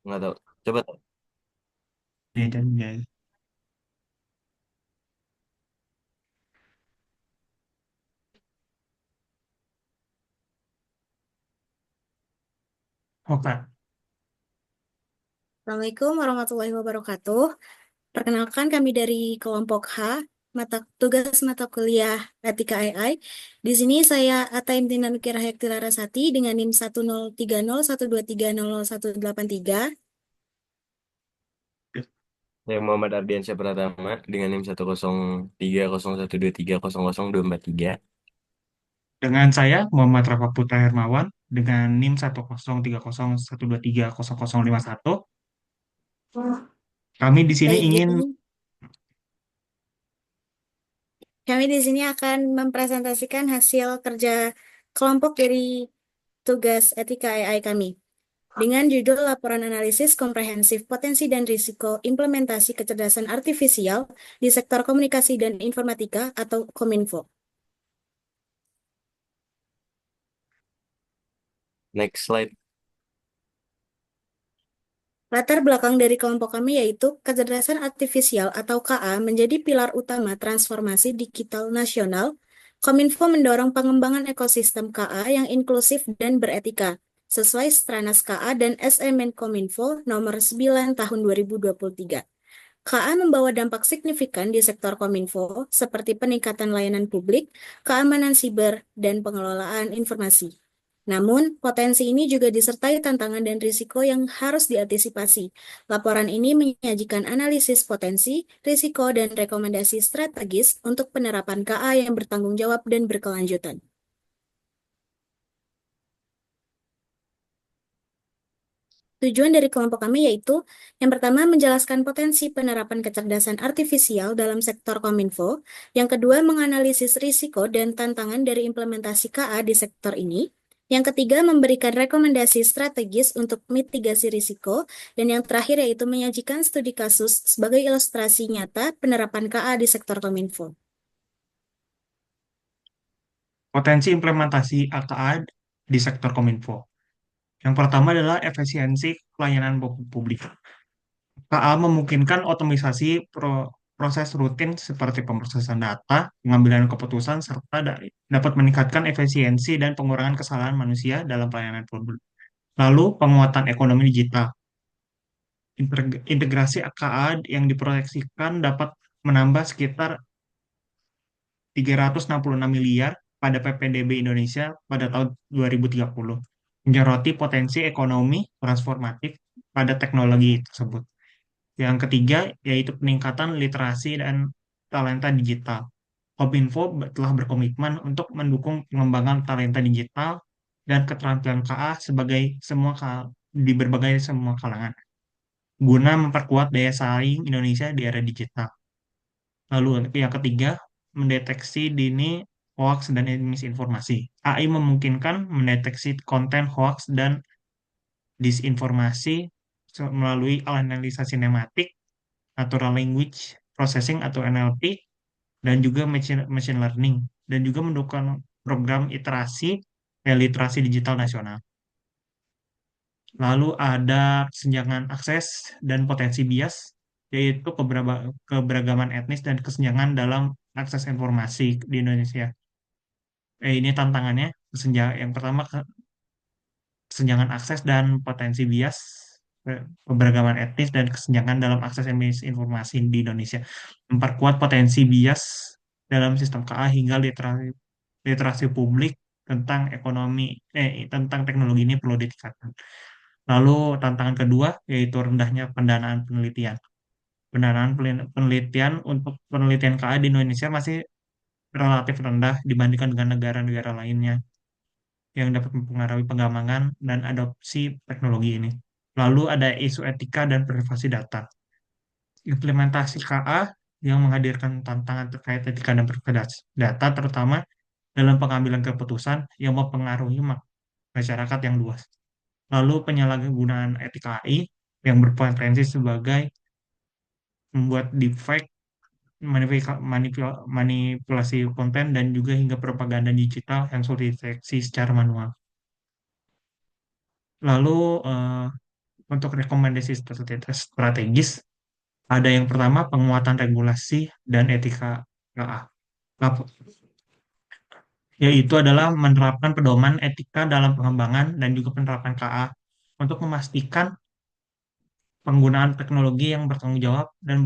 Nggak tahu. Coba. Dan ya. Oke. Assalamualaikum warahmatullahi wabarakatuh. Perkenalkan kami dari kelompok H, tugas mata kuliah Etika AI. Di sini saya Ataim Tina Nukira Hekti Larasati dengan NIM 1030123001183. Yang Muhammad Ardiansyah Pratama dengan NIM 10301230024 3. Dengan saya Muhammad Rafa Putra Hermawan dengan NIM 10301230051. Kami di sini Baik, ingin jadi kami di sini akan mempresentasikan hasil kerja kelompok dari tugas Etika AI kami. Dengan judul Laporan Analisis Komprehensif Potensi dan Risiko Implementasi Kecerdasan Artifisial di Sektor Komunikasi dan Informatika atau Kominfo. Next slide. Latar belakang dari kelompok kami yaitu kecerdasan artifisial atau KA menjadi pilar utama transformasi digital nasional. Kominfo mendorong pengembangan ekosistem KA yang inklusif dan beretika, sesuai Stranas KA dan SMN Kominfo nomor 9 tahun 2023. KA membawa dampak signifikan di sektor Kominfo, seperti peningkatan layanan publik, keamanan siber, dan pengelolaan informasi. Namun, potensi ini juga disertai tantangan dan risiko yang harus diantisipasi. Laporan ini menyajikan analisis potensi, risiko, dan rekomendasi strategis untuk penerapan KA yang bertanggung jawab dan berkelanjutan. Tujuan dari kelompok kami yaitu yang pertama menjelaskan potensi penerapan kecerdasan artifisial dalam sektor Kominfo, yang kedua menganalisis risiko dan tantangan dari implementasi KA di sektor ini, yang ketiga memberikan rekomendasi strategis untuk mitigasi risiko, dan yang terakhir yaitu menyajikan studi kasus sebagai ilustrasi nyata penerapan KA di sektor Kominfo. potensi implementasi AKA di sektor Kominfo. Yang pertama adalah efisiensi pelayanan publik. KA memungkinkan otomisasi proses rutin seperti pemrosesan data, pengambilan keputusan, serta dapat meningkatkan efisiensi dan pengurangan kesalahan manusia dalam pelayanan publik. Lalu, penguatan ekonomi digital. Integrasi AKA yang diproyeksikan dapat menambah sekitar 366 miliar pada PPDB Indonesia pada tahun 2030, menyoroti potensi ekonomi transformatif pada teknologi tersebut. Yang ketiga, yaitu peningkatan literasi dan talenta digital. Kominfo telah berkomitmen untuk mendukung pengembangan talenta digital dan keterampilan KA di berbagai semua kalangan, guna memperkuat daya saing Indonesia di era digital. Lalu yang ketiga, mendeteksi dini hoax dan misinformasi. AI memungkinkan mendeteksi konten hoax dan disinformasi melalui analisa sinematik, natural language processing atau NLP, dan juga machine learning, dan juga mendukung program literasi digital nasional. Lalu ada kesenjangan akses dan potensi bias, yaitu keberagaman etnis dan kesenjangan dalam akses informasi di Indonesia. Ini tantangannya, yang pertama kesenjangan akses dan potensi bias, keberagaman etnis dan kesenjangan dalam akses informasi di Indonesia. Memperkuat potensi bias dalam sistem KA hingga literasi publik tentang teknologi ini perlu ditingkatkan. Lalu tantangan kedua yaitu rendahnya pendanaan penelitian. Pendanaan penelitian untuk penelitian KA di Indonesia masih relatif rendah dibandingkan dengan negara-negara lainnya yang dapat mempengaruhi pengembangan dan adopsi teknologi ini. Lalu ada isu etika dan privasi data. Implementasi KA yang menghadirkan tantangan terkait etika dan privasi data, terutama dalam pengambilan keputusan yang mempengaruhi masyarakat yang luas. Lalu penyalahgunaan etika AI yang berpotensi sebagai membuat deepfake, manipulasi konten, dan juga hingga propaganda digital yang sulit dideteksi secara manual. Lalu untuk rekomendasi strategis, ada yang pertama penguatan regulasi dan etika KA. Lap- Yaitu adalah menerapkan pedoman etika dalam pengembangan dan juga penerapan KA untuk memastikan penggunaan teknologi yang bertanggung jawab dan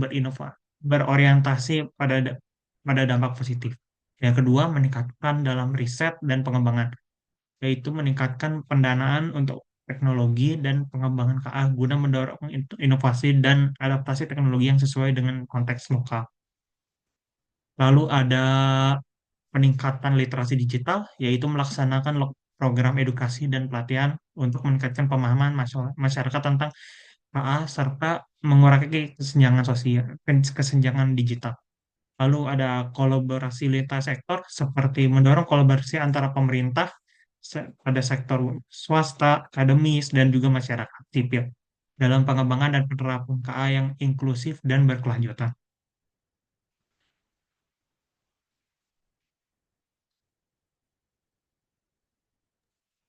berorientasi pada dampak positif. Yang kedua, meningkatkan dalam riset dan pengembangan, yaitu meningkatkan pendanaan untuk teknologi dan pengembangan KA guna mendorong inovasi dan adaptasi teknologi yang sesuai dengan konteks lokal. Lalu ada peningkatan literasi digital, yaitu melaksanakan program edukasi dan pelatihan untuk meningkatkan pemahaman masyarakat tentang KA serta mengurangi kesenjangan sosial, kesenjangan digital. Lalu ada kolaborasi lintas sektor seperti mendorong kolaborasi antara pemerintah pada sektor swasta, akademis, dan juga masyarakat sipil dalam pengembangan dan penerapan KA yang inklusif dan berkelanjutan.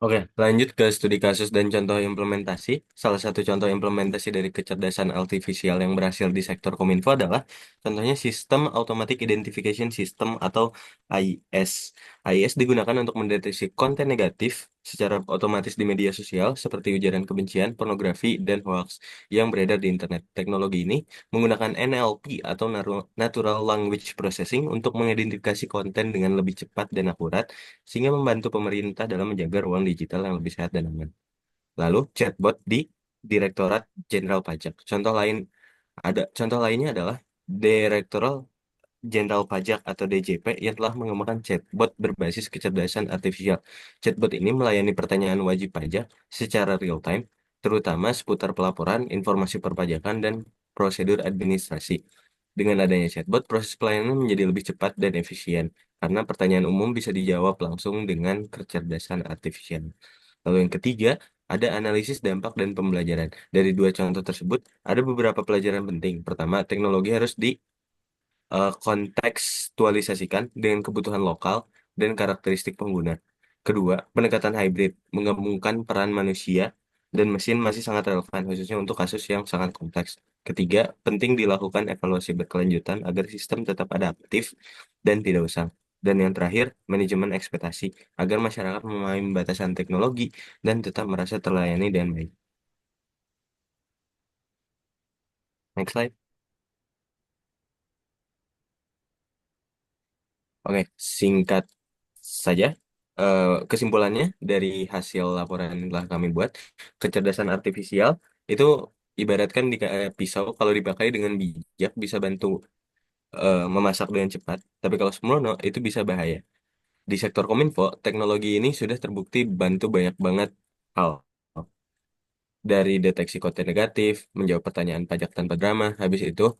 Oke, lanjut ke studi kasus dan contoh implementasi. Salah satu contoh implementasi dari kecerdasan artifisial yang berhasil di sektor Kominfo adalah contohnya Sistem Automatic Identification System atau AIS. AIS digunakan untuk mendeteksi konten negatif secara otomatis di media sosial seperti ujaran kebencian, pornografi, dan hoax yang beredar di internet. Teknologi ini menggunakan NLP atau Natural Language Processing untuk mengidentifikasi konten dengan lebih cepat dan akurat sehingga membantu pemerintah dalam menjaga ruang digital yang lebih sehat dan aman. Lalu, chatbot di Direktorat Jenderal Pajak. Contoh lainnya adalah Direktorat Jenderal Pajak atau DJP yang telah mengembangkan chatbot berbasis kecerdasan artifisial. Chatbot ini melayani pertanyaan wajib pajak secara real time, terutama seputar pelaporan, informasi perpajakan, dan prosedur administrasi. Dengan adanya chatbot, proses pelayanan menjadi lebih cepat dan efisien, karena pertanyaan umum bisa dijawab langsung dengan kecerdasan artifisial. Lalu yang ketiga, ada analisis dampak dan pembelajaran. Dari dua contoh tersebut, ada beberapa pelajaran penting. Pertama, teknologi harus kontekstualisasikan dengan kebutuhan lokal dan karakteristik pengguna. Kedua, pendekatan hybrid menggabungkan peran manusia dan mesin masih sangat relevan, khususnya untuk kasus yang sangat kompleks. Ketiga, penting dilakukan evaluasi berkelanjutan agar sistem tetap adaptif dan tidak usang. Dan yang terakhir, manajemen ekspektasi agar masyarakat memahami batasan teknologi dan tetap merasa terlayani dengan baik. Next slide. Oke, singkat saja, kesimpulannya dari hasil laporan yang telah kami buat, kecerdasan artifisial itu ibaratkan di kayak pisau, kalau dipakai dengan bijak bisa bantu memasak dengan cepat, tapi kalau sembrono itu bisa bahaya. Di sektor Kominfo, teknologi ini sudah terbukti bantu banyak banget hal, dari deteksi konten negatif, menjawab pertanyaan pajak tanpa drama, habis itu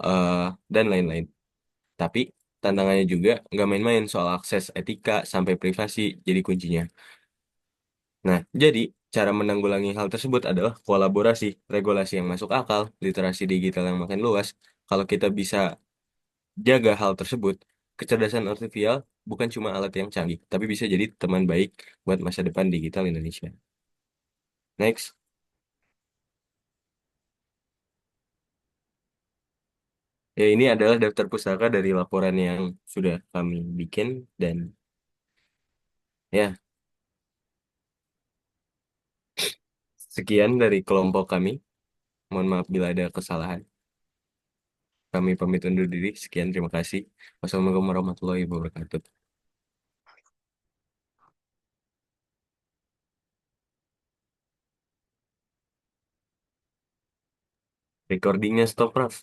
eh, dan lain-lain. Tapi tantangannya juga nggak main-main soal akses etika sampai privasi jadi kuncinya. Nah, jadi cara menanggulangi hal tersebut adalah kolaborasi, regulasi yang masuk akal, literasi digital yang makin luas. Kalau kita bisa jaga hal tersebut, kecerdasan artifisial bukan cuma alat yang canggih, tapi bisa jadi teman baik buat masa depan digital Indonesia. Next, ya ini adalah daftar pustaka dari laporan yang sudah kami bikin dan ya sekian dari kelompok kami. Mohon maaf bila ada kesalahan. Kami pamit undur diri. Sekian, terima kasih. Wassalamualaikum warahmatullahi wabarakatuh. Recordingnya stop, Prof.